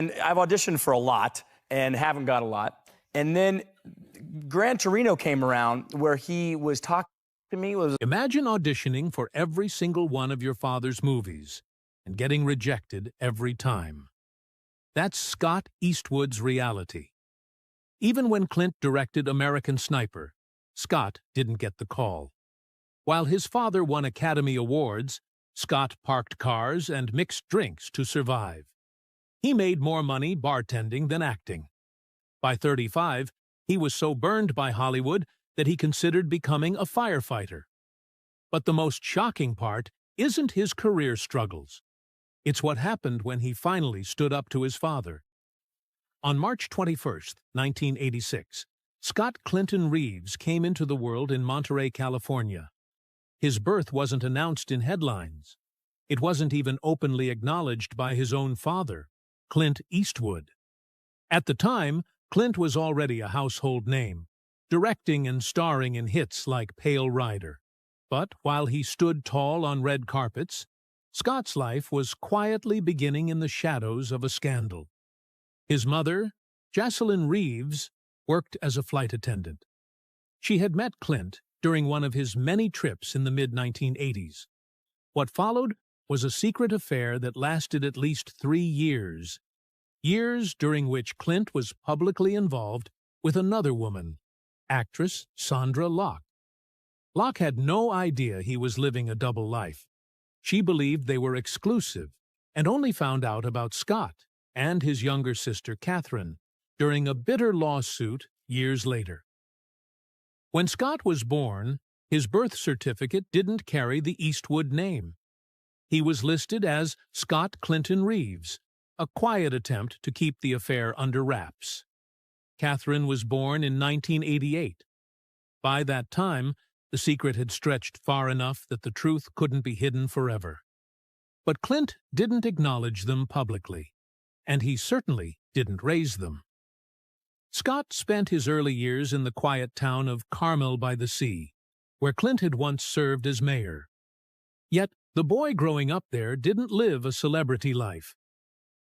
And I've auditioned for a lot and haven't got a lot. And then Gran Torino came around where he was talking to me. Imagine auditioning for every single one of your father's movies and getting rejected every time. That's Scott Eastwood's reality. Even when Clint directed American Sniper, Scott didn't get the call. While his father won Academy Awards, Scott parked cars and mixed drinks to survive. He made more money bartending than acting. By 35, he was so burned by Hollywood that he considered becoming a firefighter. But the most shocking part isn't his career struggles. It's what happened when he finally stood up to his father. On March 21, 1986, Scott Clinton Reeves came into the world in Monterey, California. His birth wasn't announced in headlines. It wasn't even openly acknowledged by his own father, Clint Eastwood. At the time, Clint was already a household name, directing and starring in hits like Pale Rider. But while he stood tall on red carpets, Scott's life was quietly beginning in the shadows of a scandal. His mother, Jocelyn Reeves, worked as a flight attendant. She had met Clint during one of his many trips in the mid-1980s. What followed was a secret affair that lasted at least 3 years. Years during which Clint was publicly involved with another woman, actress Sandra Locke. Locke had no idea he was living a double life. She believed they were exclusive and only found out about Scott and his younger sister Catherine during a bitter lawsuit years later. When Scott was born, his birth certificate didn't carry the Eastwood name. He was listed as Scott Clinton Reeves, a quiet attempt to keep the affair under wraps. Catherine was born in 1988. By that time, the secret had stretched far enough that the truth couldn't be hidden forever. But Clint didn't acknowledge them publicly, and he certainly didn't raise them. Scott spent his early years in the quiet town of Carmel by the Sea, where Clint had once served as mayor. Yet the boy growing up there didn't live a celebrity life.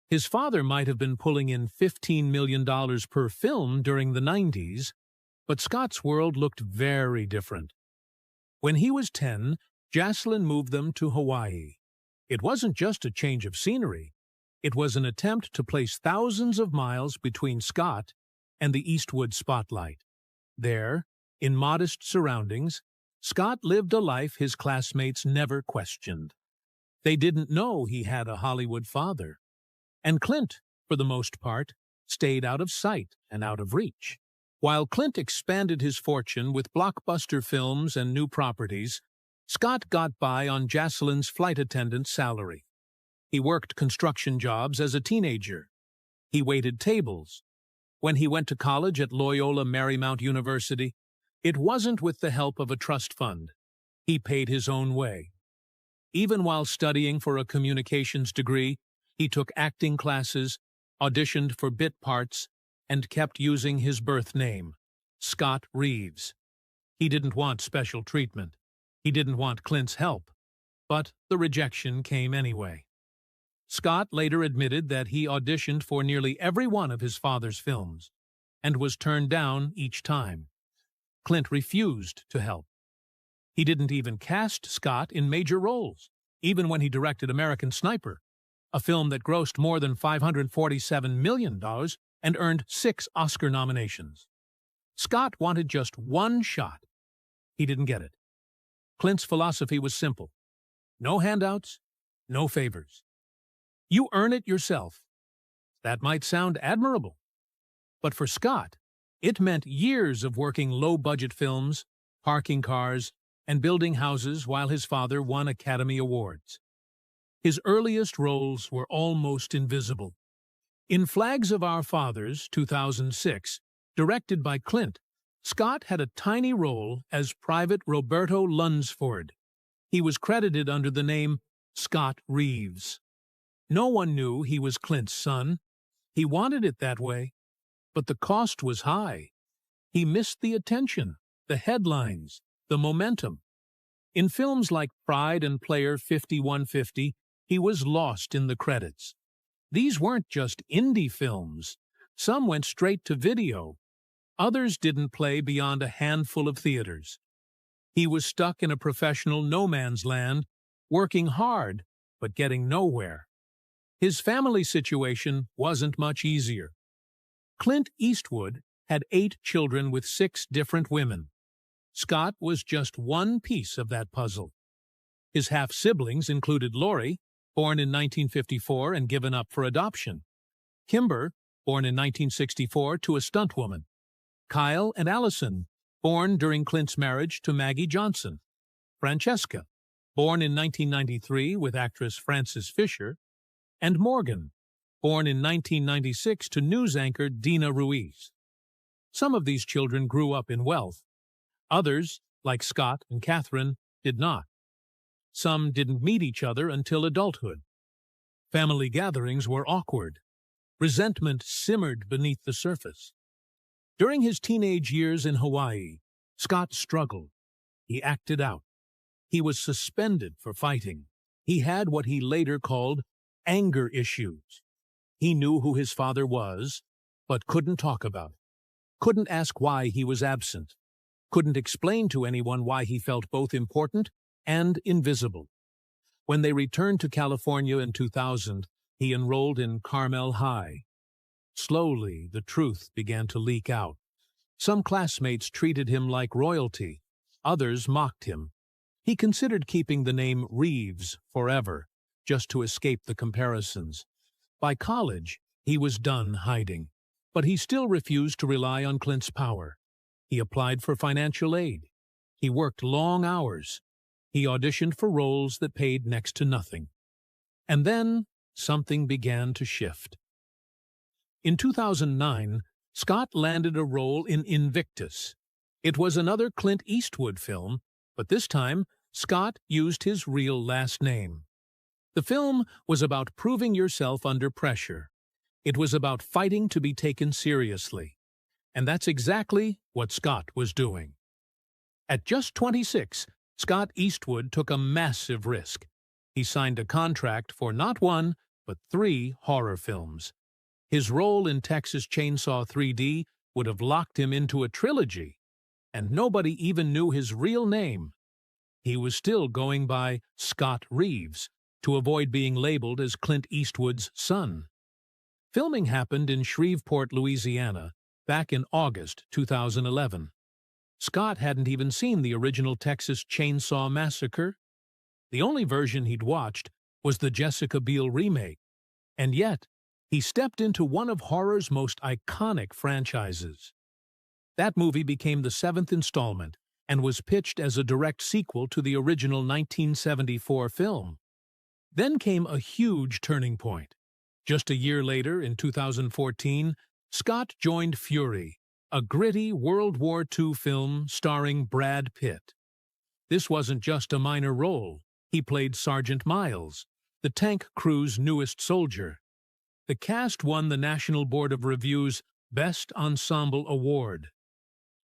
His father might have been pulling in $15 million per film during the 90s, but Scott's world looked very different. When he was 10, Jocelyn moved them to Hawaii. It wasn't just a change of scenery. It was an attempt to place thousands of miles between Scott and the Eastwood spotlight. There, in modest surroundings, Scott lived a life his classmates never questioned. They didn't know he had a Hollywood father. And Clint, for the most part, stayed out of sight and out of reach. While Clint expanded his fortune with blockbuster films and new properties, Scott got by on Jocelyn's flight attendant salary. He worked construction jobs as a teenager. He waited tables. When he went to college at Loyola Marymount University, it wasn't with the help of a trust fund. He paid his own way. Even while studying for a communications degree, he took acting classes, auditioned for bit parts, and kept using his birth name, Scott Reeves. He didn't want special treatment. He didn't want Clint's help. But the rejection came anyway. Scott later admitted that he auditioned for nearly every one of his father's films, and was turned down each time. Clint refused to help. He didn't even cast Scott in major roles, even when he directed American Sniper, a film that grossed more than $547 million and earned 6 Oscar nominations. Scott wanted just one shot. He didn't get it. Clint's philosophy was simple. No handouts, no favors. You earn it yourself. That might sound admirable. But for Scott, it meant years of working low-budget films, parking cars, and building houses while his father won Academy Awards. His earliest roles were almost invisible. In Flags of Our Fathers, 2006, directed by Clint, Scott had a tiny role as Private Roberto Lunsford. He was credited under the name Scott Reeves. No one knew he was Clint's son. He wanted it that way, but the cost was high. He missed the attention, the headlines, the momentum. In films like Pride and Player 5150, he was lost in the credits. These weren't just indie films. Some went straight to video. Others didn't play beyond a handful of theaters. He was stuck in a professional no-man's land, working hard, but getting nowhere. His family situation wasn't much easier. Clint Eastwood had 8 children with 6 different women. Scott was just one piece of that puzzle. His half-siblings included Laurie, born in 1954 and given up for adoption; Kimber, born in 1964 to a stunt woman; Kyle and Allison, born during Clint's marriage to Maggie Johnson; Francesca, born in 1993 with actress Frances Fisher; and Morgan, born in 1996 to news anchor Dina Ruiz. Some of these children grew up in wealth. Others, like Scott and Catherine, did not. Some didn't meet each other until adulthood. Family gatherings were awkward. Resentment simmered beneath the surface. During his teenage years in Hawaii, Scott struggled. He acted out. He was suspended for fighting. He had what he later called anger issues. He knew who his father was, but couldn't talk about it. Couldn't ask why he was absent. Couldn't explain to anyone why he felt both important and invisible. When they returned to California in 2000, he enrolled in Carmel High. Slowly, the truth began to leak out. Some classmates treated him like royalty. Others mocked him. He considered keeping the name Reeves forever, just to escape the comparisons. By college, he was done hiding. But he still refused to rely on Clint's power. He applied for financial aid. He worked long hours. He auditioned for roles that paid next to nothing. And then something began to shift. In 2009, Scott landed a role in Invictus. It was another Clint Eastwood film, but this time Scott used his real last name. The film was about proving yourself under pressure. It was about fighting to be taken seriously. And that's exactly what Scott was doing. At just 26, Scott Eastwood took a massive risk. He signed a contract for not 1, but 3 horror films. His role in Texas Chainsaw 3D would have locked him into a trilogy, and nobody even knew his real name. He was still going by Scott Reeves to avoid being labeled as Clint Eastwood's son. Filming happened in Shreveport, Louisiana, back in August 2011. Scott hadn't even seen the original Texas Chainsaw Massacre. The only version he'd watched was the Jessica Biel remake, and yet he stepped into one of horror's most iconic franchises. That movie became the 7th installment and was pitched as a direct sequel to the original 1974 film. Then came a huge turning point. Just a year later, in 2014, Scott joined Fury, a gritty World War II film starring Brad Pitt. This wasn't just a minor role. He played Sergeant Miles, the tank crew's newest soldier. The cast won the National Board of Review's Best Ensemble Award.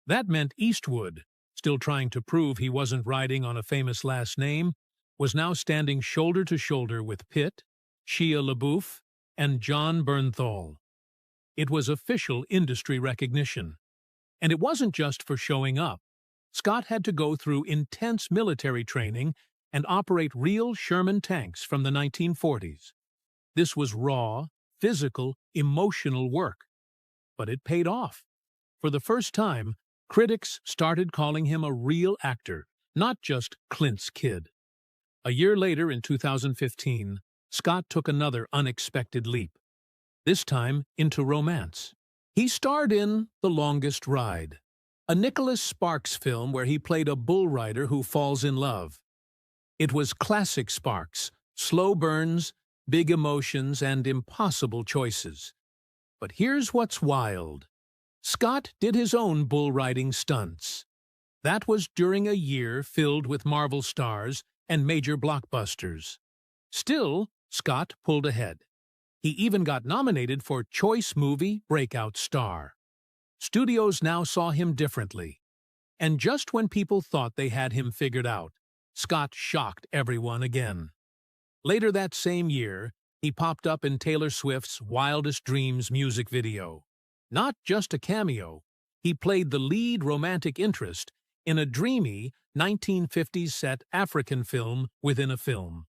That meant Eastwood, still trying to prove he wasn't riding on a famous last name, was now standing shoulder to shoulder with Pitt, Shia LaBeouf, and John Bernthal. It was official industry recognition. And it wasn't just for showing up. Scott had to go through intense military training and operate real Sherman tanks from the 1940s. This was raw, physical, emotional work. But it paid off. For the first time, critics started calling him a real actor, not just Clint's kid. A year later, in 2015, Scott took another unexpected leap. This time into romance. He starred in The Longest Ride, a Nicholas Sparks film where he played a bull rider who falls in love. It was classic Sparks, slow burns, big emotions, and impossible choices. But here's what's wild. Scott did his own bull riding stunts. That was during a year filled with Marvel stars and major blockbusters. Still, Scott pulled ahead. He even got nominated for Choice Movie Breakout Star. Studios now saw him differently. And just when people thought they had him figured out, Scott shocked everyone again. Later that same year, He popped up in Taylor Swift's Wildest Dreams music video. Not just a cameo, he played the lead romantic interest in a dreamy 1950s-set African film within a film.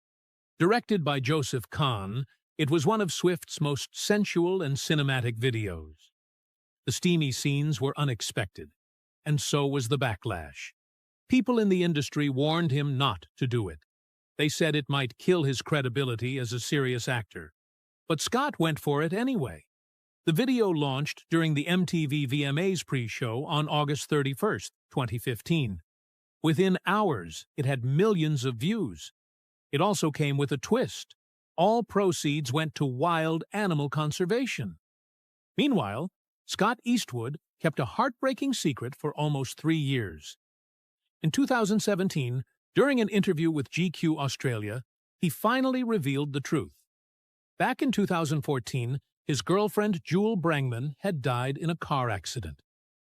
Directed by Joseph Kahn, it was one of Swift's most sensual and cinematic videos. The steamy scenes were unexpected, and so was the backlash. People in the industry warned him not to do it. They said it might kill his credibility as a serious actor. But Scott went for it anyway. The video launched during the MTV VMAs pre-show on August 31st, 2015. Within hours, it had millions of views. It also came with a twist. All proceeds went to wild animal conservation. Meanwhile, Scott Eastwood kept a heartbreaking secret for almost 3 years. In 2017, during an interview with GQ Australia, he finally revealed the truth. Back in 2014, his girlfriend Jewel Brangman had died in a car accident.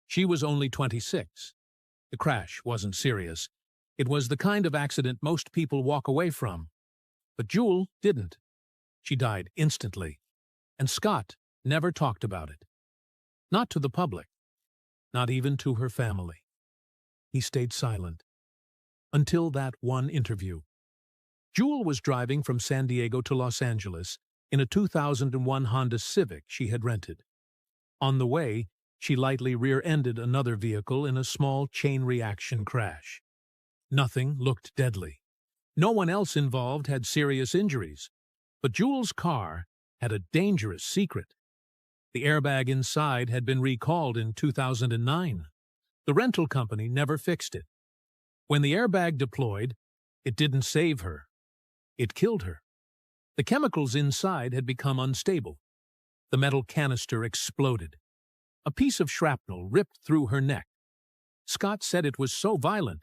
She was only 26. The crash wasn't serious. It was the kind of accident most people walk away from. But Jewel didn't. She died instantly. And Scott never talked about it. Not to the public. Not even to her family. He stayed silent. Until that one interview. Jewel was driving from San Diego to Los Angeles in a 2001 Honda Civic she had rented. On the way, she lightly rear-ended another vehicle in a small chain reaction crash. Nothing looked deadly. No one else involved had serious injuries. But Jewel's car had a dangerous secret. The airbag inside had been recalled in 2009. The rental company never fixed it. When the airbag deployed, it didn't save her. It killed her. The chemicals inside had become unstable. The metal canister exploded. A piece of shrapnel ripped through her neck. Scott said it was so violent,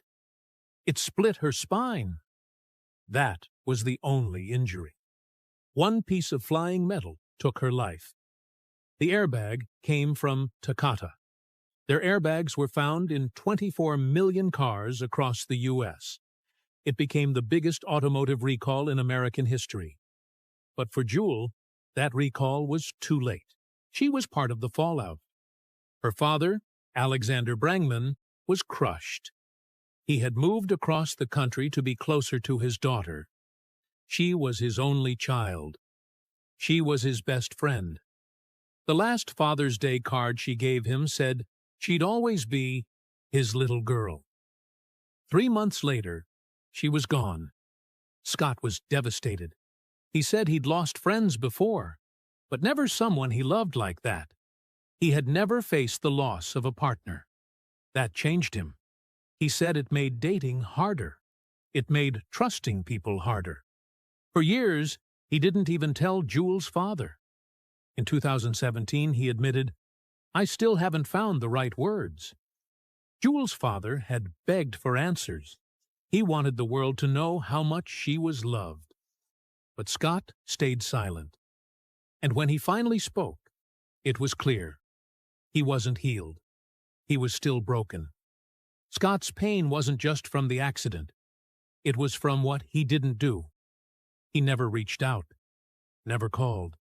it split her spine. That was the only injury. One piece of flying metal took her life. The airbag came from Takata. Their airbags were found in 24 million cars across the U.S. It became the biggest automotive recall in American history. But for Jewel, that recall was too late. She was part of the fallout. Her father, Alexander Brangman, was crushed. He had moved across the country to be closer to his daughter. She was his only child. She was his best friend. The last Father's Day card she gave him said she'd always be his little girl. 3 months later, she was gone. Scott was devastated. He said he'd lost friends before, but never someone he loved like that. He had never faced the loss of a partner. That changed him. He said it made dating harder. It made trusting people harder. For years, he didn't even tell Jewel's father. In 2017, he admitted, "I still haven't found the right words." Jewel's father had begged for answers. He wanted the world to know how much she was loved. But Scott stayed silent. And when he finally spoke, it was clear. He wasn't healed. He was still broken. Scott's pain wasn't just from the accident. It was from what he didn't do. He never reached out, never called.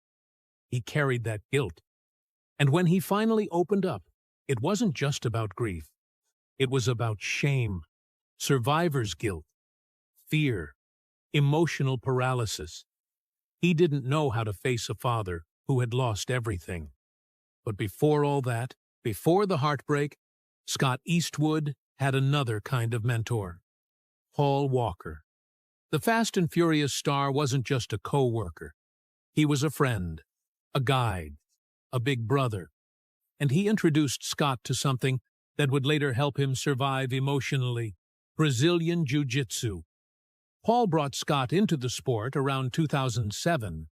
He carried that guilt. And when he finally opened up, it wasn't just about grief. It was about shame, survivor's guilt, fear, emotional paralysis. He didn't know how to face a father who had lost everything. But before all that, before the heartbreak, Scott Eastwood had another kind of mentor. Paul Walker. The Fast and Furious star wasn't just a co-worker. He was a friend, a guide, a big brother. And he introduced Scott to something that would later help him survive emotionally: Brazilian Jiu-Jitsu. Paul brought Scott into the sport around 2007.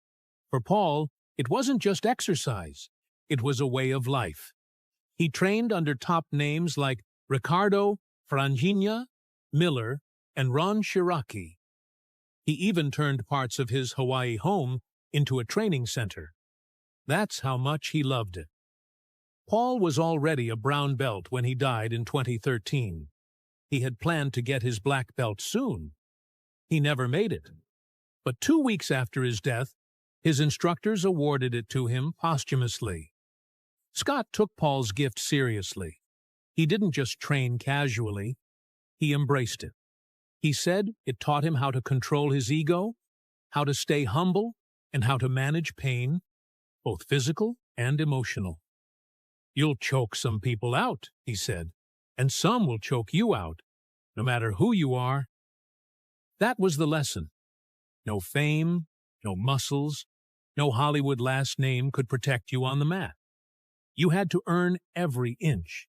For Paul, it wasn't just exercise. It was a way of life. He trained under top names like Ricardo Franginha, Miller, and Ron Shiraki. He even turned parts of his Hawaii home into a training center. That's how much he loved it. Paul was already a brown belt when he died in 2013. He had planned to get his black belt soon. He never made it. But 2 weeks after his death, His instructors awarded it to him posthumously. Scott took Paul's gift seriously. He didn't just train casually, he embraced it. He said it taught him how to control his ego, how to stay humble, and how to manage pain, both physical and emotional. "You'll choke some people out," he said, "and some will choke you out, no matter who you are." That was the lesson. No fame, no muscles, no Hollywood last name could protect you on the mat. You had to earn every inch.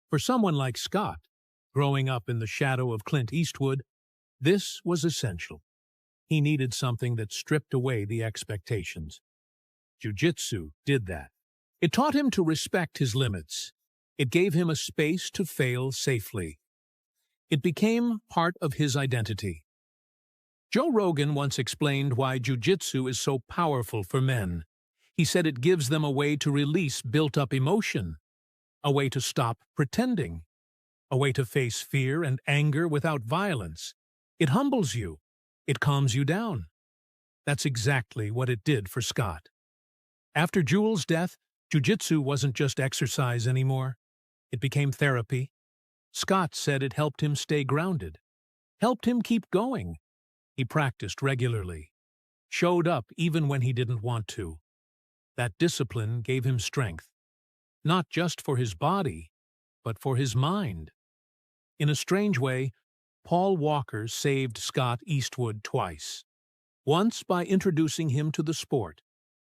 For someone like Scott, growing up in the shadow of Clint Eastwood, this was essential. He needed something that stripped away the expectations. Jiu-jitsu did that. It taught him to respect his limits. It gave him a space to fail safely. It became part of his identity. Joe Rogan once explained why jiu-jitsu is so powerful for men. He said it gives them a way to release built-up emotion, a way to stop pretending, a way to face fear and anger without violence. It humbles you. It calms you down. That's exactly what it did for Scott. After Jewel's death, jiu-jitsu wasn't just exercise anymore. It became therapy. Scott said it helped him stay grounded, helped him keep going. He practiced regularly, showed up even when he didn't want to. That discipline gave him strength, not just for his body, but for his mind. In a strange way, Paul Walker saved Scott Eastwood twice. Once by introducing him to the sport,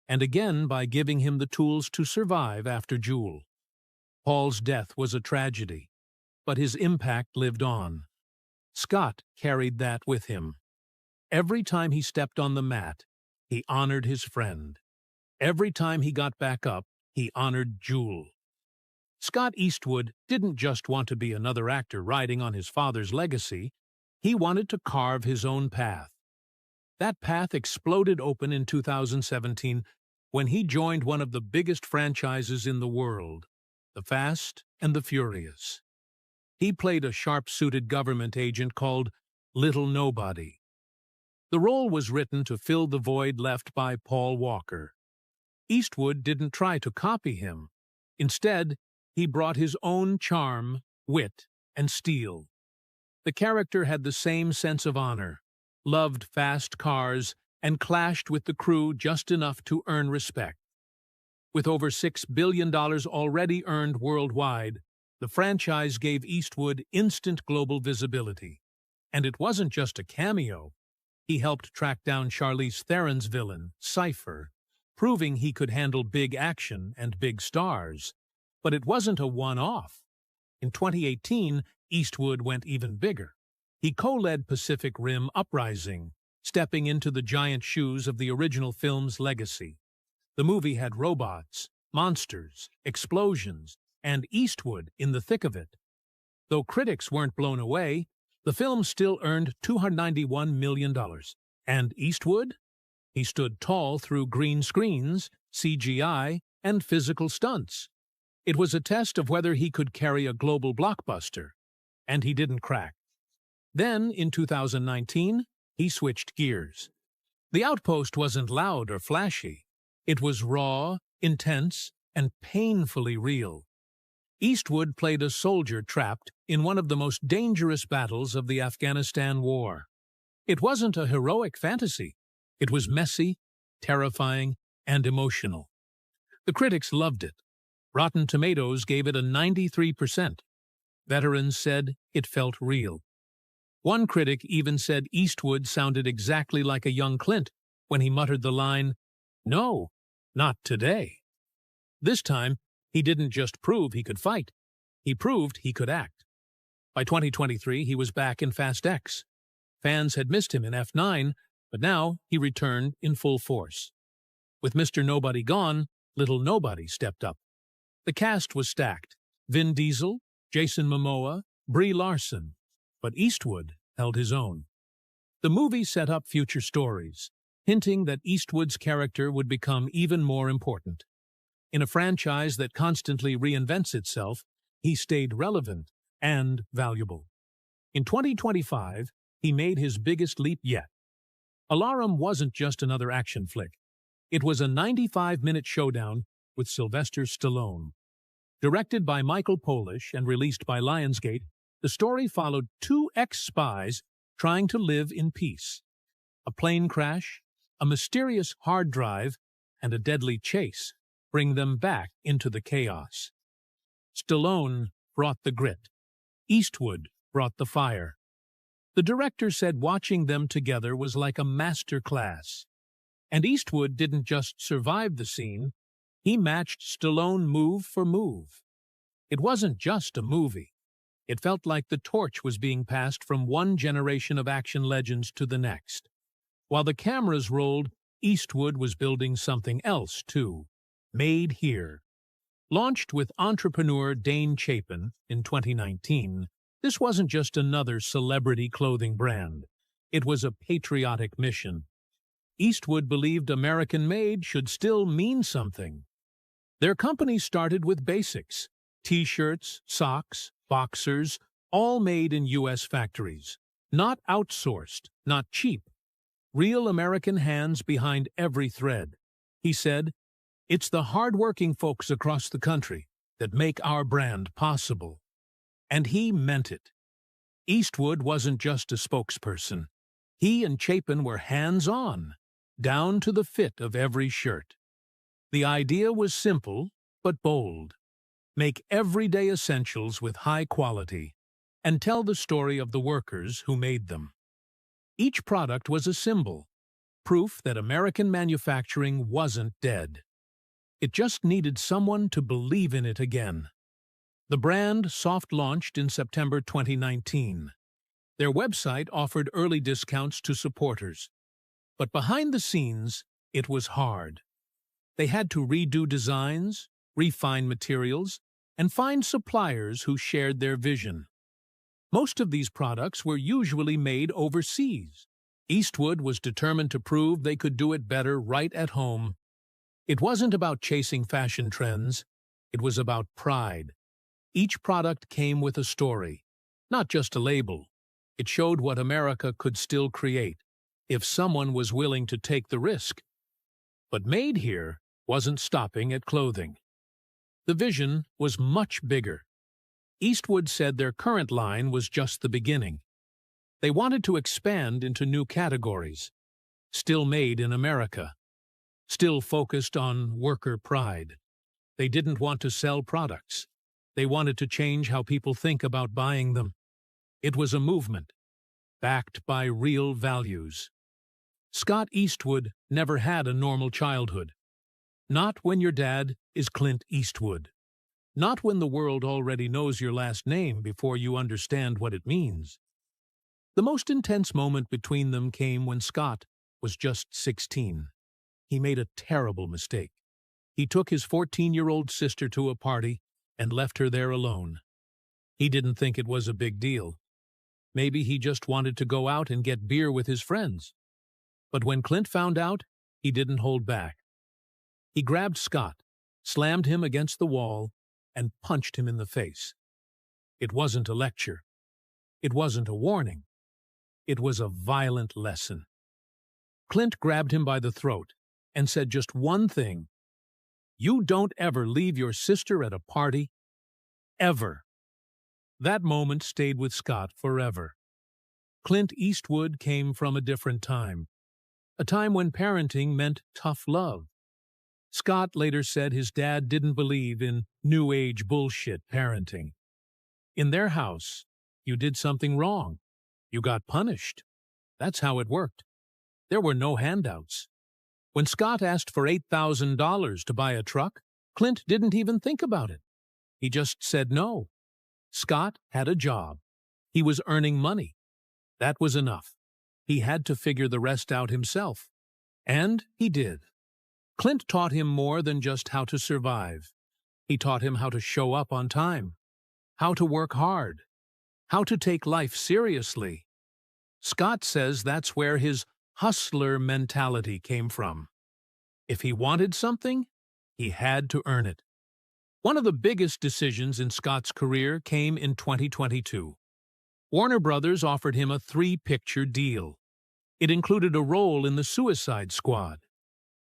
and again by giving him the tools to survive after Jewel. Paul's death was a tragedy, but his impact lived on. Scott carried that with him. Every time he stepped on the mat, he honored his friend. Every time he got back up, he honored Jewel. Scott Eastwood didn't just want to be another actor riding on his father's legacy. He wanted to carve his own path. That path exploded open in 2017 when he joined one of the biggest franchises in the world, The Fast and the Furious. He played a sharp-suited government agent called Little Nobody. The role was written to fill the void left by Paul Walker. Eastwood didn't try to copy him. Instead, he brought his own charm, wit, and steel. The character had the same sense of honor, loved fast cars, and clashed with the crew just enough to earn respect. With over $6 billion already earned worldwide, the franchise gave Eastwood instant global visibility. And it wasn't just a cameo. He helped track down Charlize Theron's villain, Cypher, proving he could handle big action and big stars. But it wasn't a one-off. In 2018, Eastwood went even bigger. He co-led Pacific Rim Uprising, stepping into the giant shoes of the original film's legacy. The movie had robots, monsters, explosions, and Eastwood in the thick of it. Though critics weren't blown away, the film still earned $291 million. And Eastwood? He stood tall through green screens, CGI, and physical stunts. It was a test of whether he could carry a global blockbuster, and he didn't crack. Then, in 2019, he switched gears. The Outpost wasn't loud or flashy. It was raw, intense, and painfully real. Eastwood played a soldier trapped in one of the most dangerous battles of the Afghanistan War. It wasn't a heroic fantasy. It was messy, terrifying, and emotional. The critics loved it. Rotten Tomatoes gave it a 93%. Veterans said it felt real. One critic even said Eastwood sounded exactly like a young Clint when he muttered the line, "No, not today." This time, he didn't just prove he could fight. He proved he could act. By 2023, he was back in Fast X. Fans had missed him in F9, but now he returned in full force. With Mr. Nobody gone, Little Nobody stepped up. The cast was stacked. Vin Diesel, Jason Momoa, Brie Larson. But Eastwood held his own. The movie set up future stories, hinting that Eastwood's character would become even more important. In a franchise that constantly reinvents itself, he stayed relevant and valuable. In 2025, he made his biggest leap yet. Alarum wasn't just another action flick. It was a 95-minute showdown with Sylvester Stallone. Directed by Michael Polish and released by Lionsgate, the story followed two ex-spies trying to live in peace. A plane crash, a mysterious hard drive, and a deadly chase bring them back into the chaos. Stallone brought the grit. Eastwood brought the fire. The director said watching them together was like a master class. And Eastwood didn't just survive the scene, he matched Stallone move for move. It wasn't just a movie. It felt like the torch was being passed from one generation of action legends to the next. While the cameras rolled, Eastwood was building something else, too. Made Here. Launched with entrepreneur Dane Chapin in 2019, this wasn't just another celebrity clothing brand. It was a patriotic mission. Eastwood believed American-made should still mean something. Their company started with basics: T-shirts, socks, boxers, all made in U.S. factories. Not outsourced, not cheap. Real American hands behind every thread. He said, "It's the hard-working folks across the country that make our brand possible." And he meant it. Eastwood wasn't just a spokesperson. He and Chapin were hands-on, down to the fit of every shirt. The idea was simple, but bold. Make everyday essentials with high quality, and tell the story of the workers who made them. Each product was a symbol, proof that American manufacturing wasn't dead. It just needed someone to believe in it again. The brand soft-launched in September 2019. Their website offered early discounts to supporters. But behind the scenes, it was hard. They had to redo designs, refine materials, and find suppliers who shared their vision. Most of these products were usually made overseas. Eastwood was determined to prove they could do it better right at home. It wasn't about chasing fashion trends. It was about pride. Each product came with a story, not just a label. It showed what America could still create, if someone was willing to take the risk. But Made Here wasn't stopping at clothing. The vision was much bigger. Eastwood said their current line was just the beginning. They wanted to expand into new categories, still made in America, still focused on worker pride. They didn't want to sell products. They wanted to change how people think about buying them. It was a movement, backed by real values. Scott Eastwood never had a normal childhood. Not when your dad is Clint Eastwood. Not when the world already knows your last name before you understand what it means. The most intense moment between them came when Scott was just 16. He made a terrible mistake. He took his 14-year-old sister to a party and left her there alone. He didn't think it was a big deal. Maybe he just wanted to go out and get beer with his friends. But when Clint found out, he didn't hold back. He grabbed Scott, slammed him against the wall, and punched him in the face. It wasn't a lecture. It wasn't a warning. It was a violent lesson. Clint grabbed him by the throat and said just one thing: "You don't ever leave your sister at a party. Ever." That moment stayed with Scott forever. Clint Eastwood came from a different time. A time when parenting meant tough love. Scott later said his dad didn't believe in New Age bullshit parenting. In their house, you did something wrong. You got punished. That's how it worked. There were no handouts. When Scott asked for $8,000 to buy a truck, Clint didn't even think about it. He just said no. Scott had a job. He was earning money. That was enough. He had to figure the rest out himself. And he did. Clint taught him more than just how to survive. He taught him how to show up on time, how to work hard, how to take life seriously. Scott says that's where his hustler mentality came from. If he wanted something, he had to earn it. One of the biggest decisions in Scott's career came in 2022. Warner Brothers offered him a 3-picture deal. It included a role in the Suicide Squad.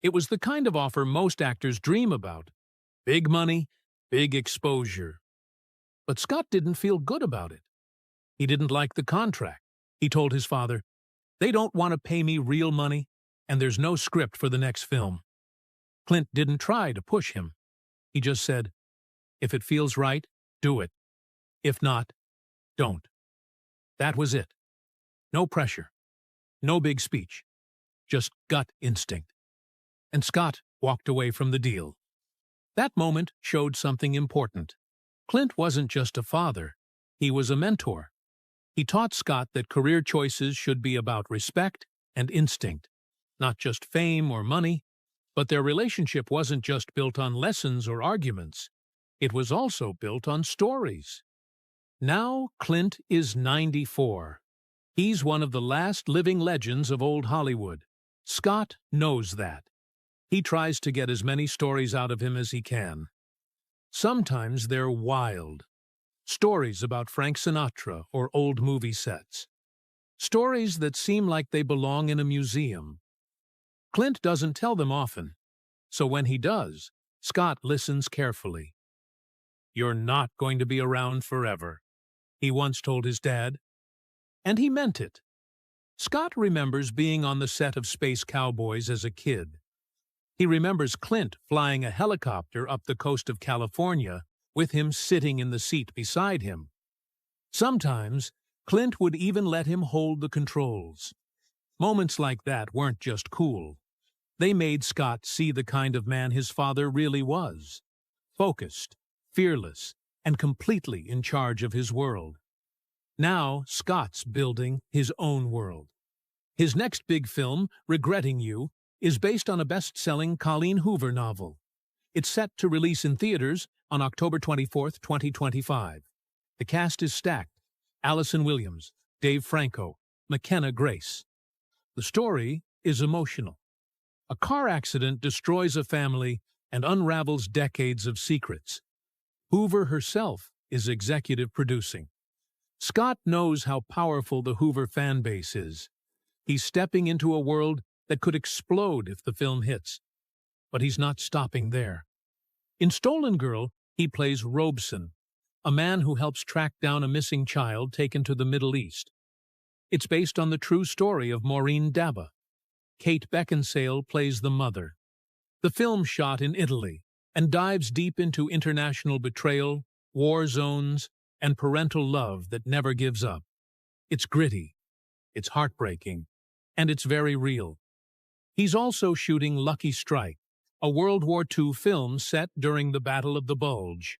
It was the kind of offer most actors dream about. Big money, big exposure. But Scott didn't feel good about it. He didn't like the contract. He told his father, "They don't want to pay me real money, and there's no script for the next film." Clint didn't try to push him. He just said, "If it feels right, do it. If not, don't." That was it. No pressure. No big speech. Just gut instinct. And Scott walked away from the deal. That moment showed something important. Clint wasn't just a father. He was a mentor. He taught Scott that career choices should be about respect and instinct, not just fame or money. But their relationship wasn't just built on lessons or arguments. It was also built on stories. Now Clint is 94. He's one of the last living legends of old Hollywood. Scott knows that. He tries to get as many stories out of him as he can. Sometimes they're wild. Stories about Frank Sinatra or old movie sets. Stories that seem like they belong in a museum. Clint doesn't tell them often, so when he does, Scott listens carefully. "You're not going to be around forever," he once told his dad. And he meant it. Scott remembers being on the set of Space Cowboys as a kid. He remembers Clint flying a helicopter up the coast of California with him sitting in the seat beside him. Sometimes, Clint would even let him hold the controls. Moments like that weren't just cool. They made Scott see the kind of man his father really was. Focused, fearless, and completely in charge of his world. Now, Scott's building his own world. His next big film, Regretting You, is based on a best-selling Colleen Hoover novel. It's set to release in theaters on October 24, 2025. The cast is stacked: Allison Williams, Dave Franco, McKenna Grace. The story is emotional. A car accident destroys a family and unravels decades of secrets. Hoover herself is executive producing. Scott knows how powerful the Hoover fan base is. He's stepping into a world that could explode if the film hits. But he's not stopping there. In Stolen Girl, he plays Robeson, a man who helps track down a missing child taken to the Middle East. It's based on the true story of Maureen Daba. Kate Beckinsale plays the mother. The film shot in Italy and dives deep into international betrayal, war zones, and parental love that never gives up. It's gritty, it's heartbreaking, and it's very real. He's also shooting Lucky Strike, a World War II film set during the Battle of the Bulge.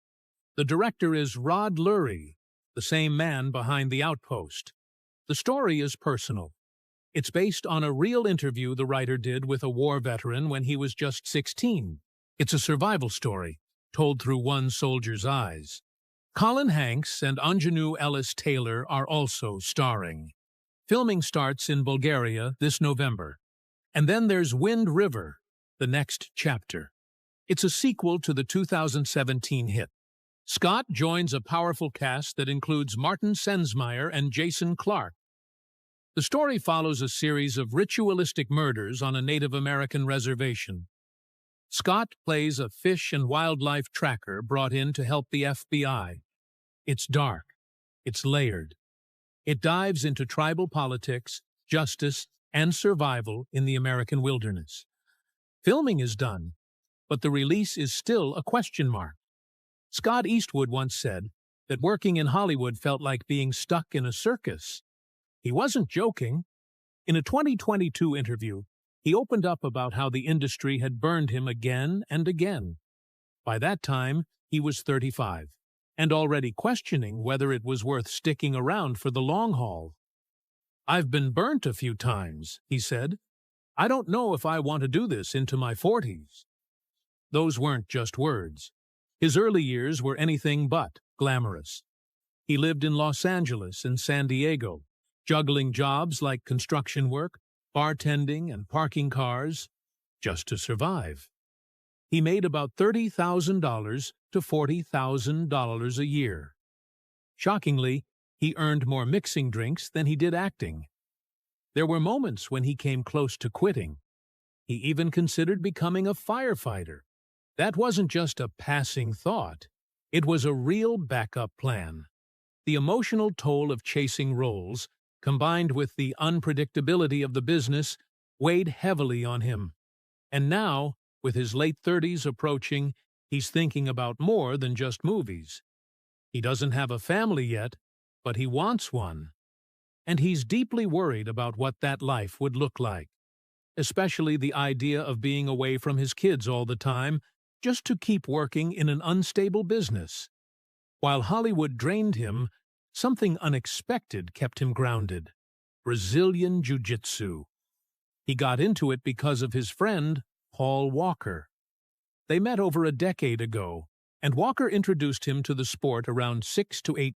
The director is Rod Lurie, the same man behind The Outpost. The story is personal. It's based on a real interview the writer did with a war veteran when he was just 16. It's a survival story, told through one soldier's eyes. Colin Hanks and Anjanou Ellis-Taylor are also starring. Filming starts in Bulgaria this November. And then there's Wind River, the next chapter. It's a sequel to the 2017 hit. Scott joins a powerful cast that includes Martin Sensmeyer and Jason Clarke. The story follows a series of ritualistic murders on a Native American reservation. Scott plays a fish and wildlife tracker brought in to help the FBI. It's dark. It's layered. It dives into tribal politics, justice, and survival in the American wilderness. Filming is done, but the release is still a question mark. Scott Eastwood once said that working in Hollywood felt like being stuck in a circus. He wasn't joking. In a 2022 interview, he opened up about how the industry had burned him again and again. By that time, he was 35, and already questioning whether it was worth sticking around for the long haul. "I've been burnt a few times," he said. "I don't know if I want to do this into my 40s. Those weren't just words. His early years were anything but glamorous. He lived in Los Angeles and San Diego, juggling jobs like construction work, bartending, and parking cars, just to survive. He made about $30,000 to $40,000 a year. Shockingly, he earned more mixing drinks than he did acting. There were moments when he came close to quitting. He even considered becoming a firefighter. That wasn't just a passing thought. It was a real backup plan. The emotional toll of chasing roles, combined with the unpredictability of the business, weighed heavily on him. And now, with his late 30s approaching, he's thinking about more than just movies. He doesn't have a family yet, but he wants one. And he's deeply worried about what that life would look like, especially the idea of being away from his kids all the time just to keep working in an unstable business. While Hollywood drained him, something unexpected kept him grounded: Brazilian Jiu-Jitsu. He got into it because of his friend, Paul Walker. They met over a decade ago, and Walker introduced him to the sport around 6 to 8